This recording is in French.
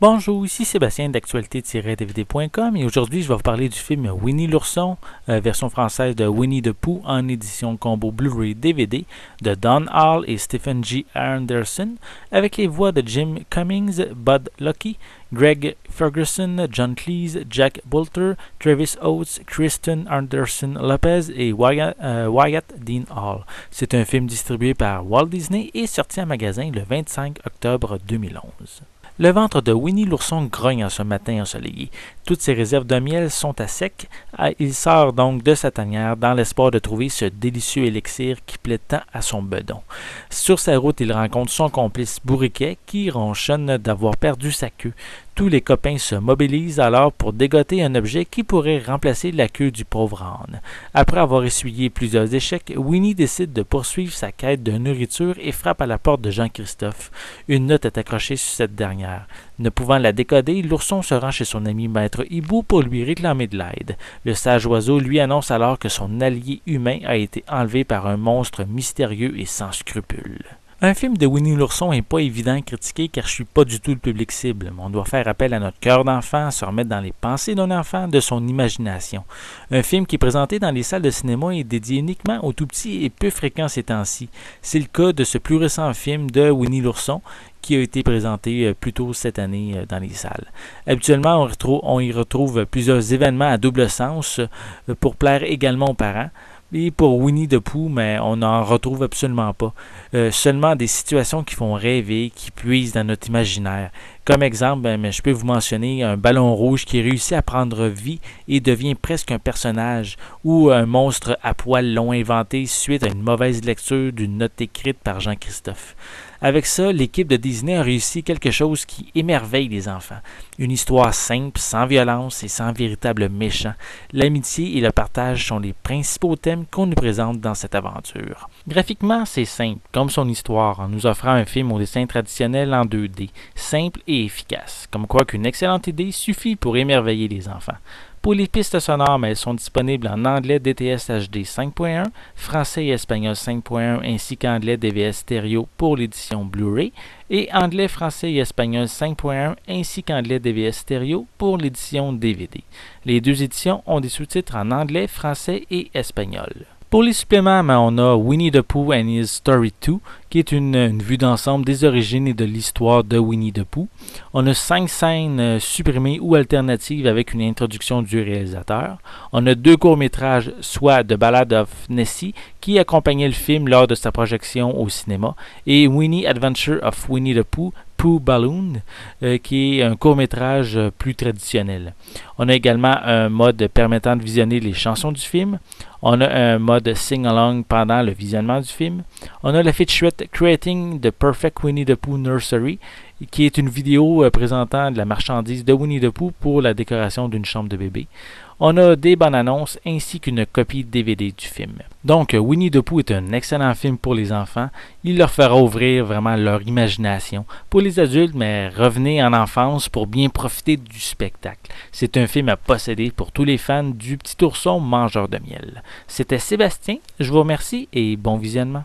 Bonjour, ici Sébastien d'actualité-dvd.com et aujourd'hui je vais vous parler du film Winnie l'ourson, version française de Winnie the Pooh en édition combo Blu-ray DVD de Don Hall et Stephen G. Anderson avec les voix de Jim Cummings, Bud Luckey, Greg Ferguson, John Cleese, Jack Boulter, Travis Oates, Kristen Anderson Lopez et Wyatt Dean Hall. C'est un film distribué par Walt Disney et sorti en magasin le 25 octobre 2011. Le ventre de Winnie l'ourson grogne en ce matin ensoleillé. Toutes ses réserves de miel sont à sec. Il sort donc de sa tanière dans l'espoir de trouver ce délicieux élixir qui plaît tant à son bedon. Sur sa route, il rencontre son complice Bourriquet qui ronchonne d'avoir perdu sa queue. Tous les copains se mobilisent alors pour dégoter un objet qui pourrait remplacer la queue du pauvre âne. Après avoir essuyé plusieurs échecs, Winnie décide de poursuivre sa quête de nourriture et frappe à la porte de Jean-Christophe. Une note est accrochée sur cette dernière. Ne pouvant la décoder, l'ourson se rend chez son ami Maître Hibou pour lui réclamer de l'aide. Le sage oiseau lui annonce alors que son allié humain a été enlevé par un monstre mystérieux et sans scrupules. Un film de Winnie l'ourson n'est pas évident à critiquer car je suis pas du tout le public cible. On doit faire appel à notre cœur d'enfant, se remettre dans les pensées d'un enfant, de son imagination. Un film qui est présenté dans les salles de cinéma est dédié uniquement aux tout-petits et peu fréquent ces temps-ci. C'est le cas de ce plus récent film de Winnie l'ourson qui a été présenté plus tôt cette année dans les salles. Habituellement, on y retrouve plusieurs événements à double sens pour plaire également aux parents. Et pour Winnie the Pooh, mais on n'en retrouve absolument pas. Seulement des situations qui font rêver, qui puisent dans notre imaginaire. Comme exemple, je peux vous mentionner un ballon rouge qui réussit à prendre vie et devient presque un personnage, ou un monstre à poils long inventé suite à une mauvaise lecture d'une note écrite par Jean-Christophe. Avec ça, l'équipe de Disney a réussi quelque chose qui émerveille les enfants. Une histoire simple, sans violence et sans véritable méchant. L'amitié et le partage sont les principaux thèmes qu'on nous présente dans cette aventure. Graphiquement, c'est simple, comme son histoire, en nous offrant un film au dessin traditionnel en 2D, simple et efficace, comme quoi qu'une excellente idée suffit pour émerveiller les enfants. Pour les pistes sonores, elles sont disponibles en anglais DTS HD 5.1, français et espagnol 5.1 ainsi qu'anglais DVS stéréo pour l'édition Blu-ray et anglais, français et espagnol 5.1 ainsi qu'anglais DVS stéréo pour l'édition DVD. Les deux éditions ont des sous-titres en anglais, français et espagnol. Pour les suppléments, on a Winnie the Pooh and His Story 2, qui est une vue d'ensemble des origines et de l'histoire de Winnie the Pooh. On a 5 scènes supprimées ou alternatives avec une introduction du réalisateur. On a 2 courts-métrages, soit The Ballad of Nessie, qui accompagnait le film lors de sa projection au cinéma, et Winnie Adventure of Winnie the Pooh, Pooh Balloon, qui est un court-métrage plus traditionnel. On a également un mode permettant de visionner les chansons du film. On a un mode sing-along pendant le visionnement du film. On a la featurette Creating the Perfect Winnie the Pooh Nursery, qui est une vidéo présentant de la marchandise de Winnie the Pooh pour la décoration d'une chambre de bébé. On a des bandes annonces ainsi qu'une copie DVD du film. Donc, Winnie the Pooh est un excellent film pour les enfants. Il leur fera ouvrir vraiment leur imagination. Pour les adultes, revenez en enfance pour bien profiter du spectacle. C'est un film à posséder pour tous les fans du petit ourson mangeur de miel. C'était Sébastien, je vous remercie et bon visionnement.